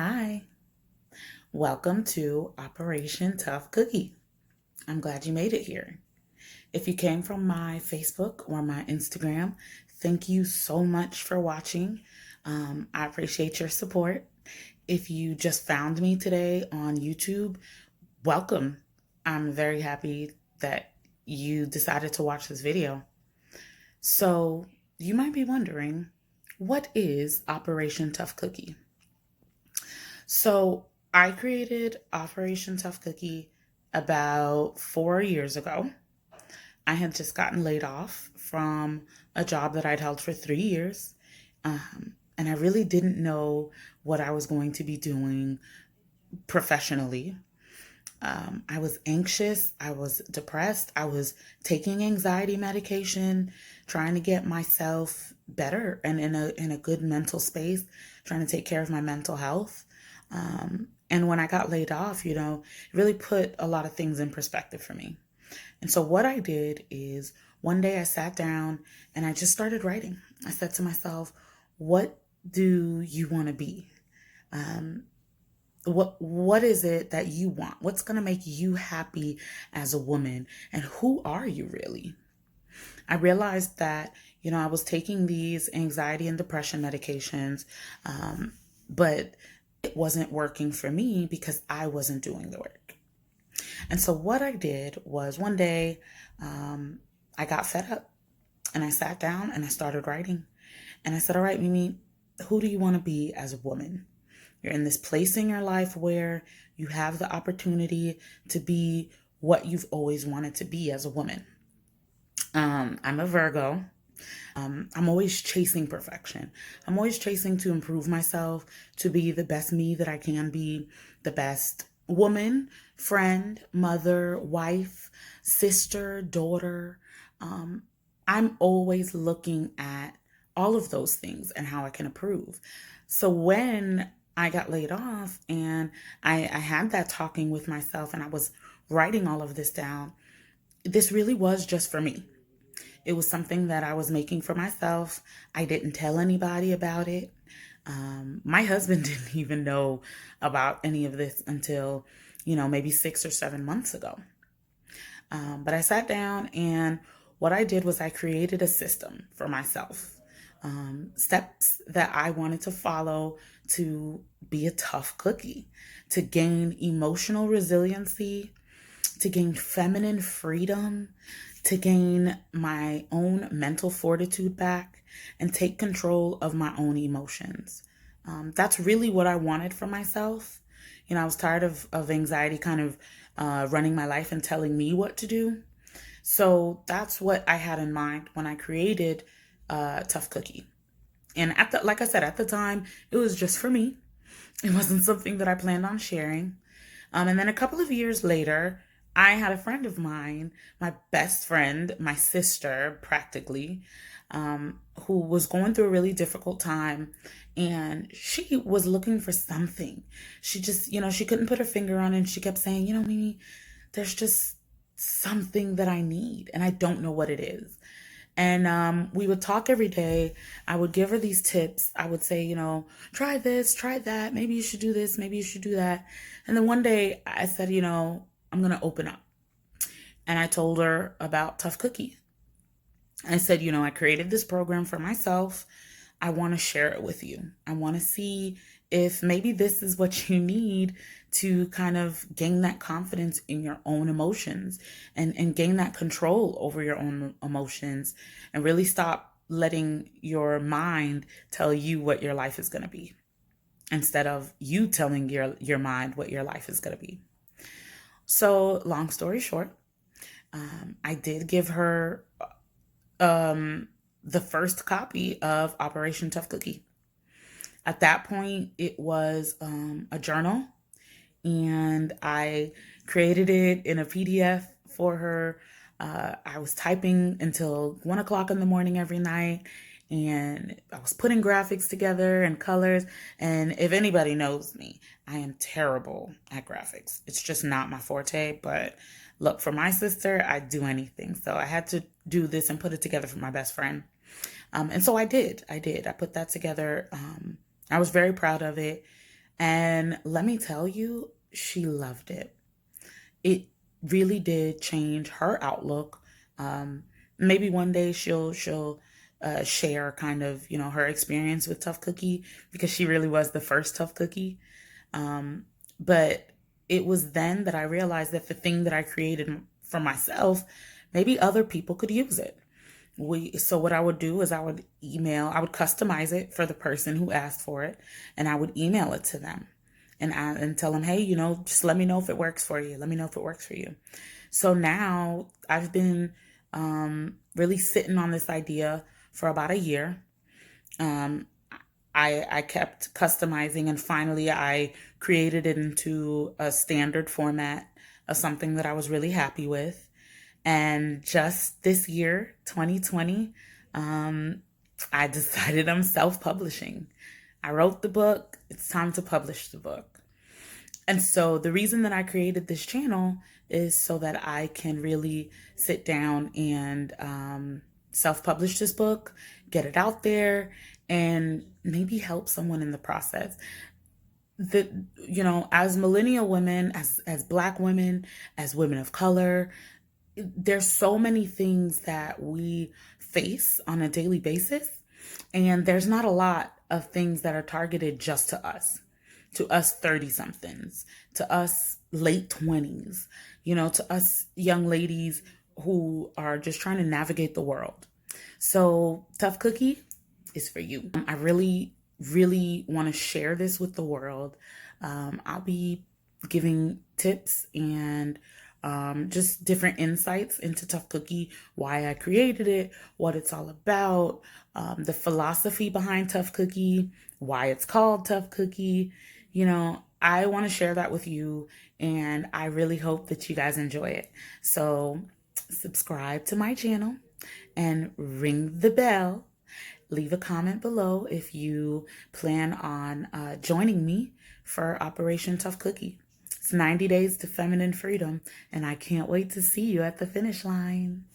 Hi, welcome to Operation Tough Cookie. I'm glad you made it here. If you came from my Facebook or my Instagram, thank you so much for watching. I appreciate your support. If you just found me today on YouTube, welcome. I'm very happy that you decided to watch this video. So, you might be wondering, what is Operation Tough Cookie? So I created Operation Tough Cookie about 4 years ago. I had just gotten laid off from a job that I'd held for 3 years. And I really didn't know what I was going to be doing professionally. I was anxious. I was depressed. I was taking anxiety medication, trying to get myself better and in a good mental space, trying to take care of my mental health. And when I got laid off, it really put a lot of things in perspective for me. And so what I did is one day I sat down and I just started writing. I said to myself, what do you want to be? What is it that you want? What's going to make you happy as a woman? And who are you really? I realized that, I was taking these anxiety and depression medications, but it wasn't working for me because I wasn't doing the work. And so what I did was one day, I got fed up and I sat down and I started writing. And I said, all right, Mimi, who do you want to be as a woman? You're in this place in your life where you have the opportunity to be what you've always wanted to be as a woman. I'm a Virgo. I'm always chasing perfection. I'm always chasing to improve myself, to be the best me that I can be, the best woman, friend, mother, wife, sister, daughter. I'm always looking at all of those things and how I can improve. So when I got laid off and I had that talking with myself and I was writing all of this down, this really was just for me. It was something that I was making for myself. I didn't tell anybody about it. My husband didn't even know about any of this until, maybe 6 or 7 months ago. But I sat down and what I did was I created a system for myself, steps that I wanted to follow to be a tough cookie, to gain emotional resiliency, to gain feminine freedom, to gain my own mental fortitude back, and take control of my own emotions. That's really what I wanted for myself. I was tired of anxiety kind of running my life and telling me what to do. So that's what I had in mind when I created Tough Cookie. And like I said, at the time, it was just for me. It wasn't something that I planned on sharing. And then a couple of years later, I had a friend of mine, my best friend, my sister, practically, who was going through a really difficult time. And she was looking for something. She just, she couldn't put her finger on it. And she kept saying, Mimi, there's just something that I need. And I don't know what it is. And we would talk every day. I would give her these tips. I would say, try this, try that. Maybe you should do this. Maybe you should do that. And then one day I said, I'm going to open up. And I told her about Tough Cookie. I said, I created this program for myself. I want to share it with you. I want to see if maybe this is what you need to kind of gain that confidence in your own emotions and gain that control over your own emotions and really stop letting your mind tell you what your life is going to be instead of you telling your mind what your life is going to be. So long story short, I did give her the first copy of Operation Tough Cookie. At that point, it was a journal, and I created it in a PDF for her. I was typing until 1 o'clock in the morning every night, and I was putting graphics together and colors. And if anybody knows me, I am terrible at graphics. It's just not my forte. But look, for my sister, I'd do anything. So I had to do this and put it together for my best friend. And so I did. I put that together. I was very proud of it. And let me tell you, she loved it. It really did change her outlook. Maybe one day she'll share kind of her experience with Tough Cookie, because she really was the first Tough Cookie. But it was then that I realized that the thing that I created for myself, maybe other people could use it. So what I would do is I would customize it for the person who asked for it, and I would email it to them, and tell them, hey, just let me know if it works for you. Let me know if it works for you. So now I've been really sitting on this idea for about a year. Um, I kept customizing, and finally I created it into a standard format of something that I was really happy with. And just this year, 2020, um, I decided I'm self publishing. I wrote the book, it's time to publish the book. And so the reason that I created this channel is so that I can really sit down and self publish this book, get it out there, and maybe help someone in the process. That, as millennial women, as Black women, as women of color, there's so many things that we face on a daily basis, and there's not a lot of things that are targeted just to us 30 somethings, to us late 20s, to us young ladies who are just trying to navigate the world. So Tough Cookie is for you. I really, really want to share this with the world. I'll be giving tips and just different insights into Tough Cookie, why I created it, what it's all about, the philosophy behind Tough Cookie, why it's called Tough Cookie. I want to share that with you, and I really hope that you guys enjoy it. So subscribe to my channel and ring the bell. Leave a comment below if you plan on joining me for Operation Tough Cookie. It's 90 days to feminine freedom, and I can't wait to see you at the finish line.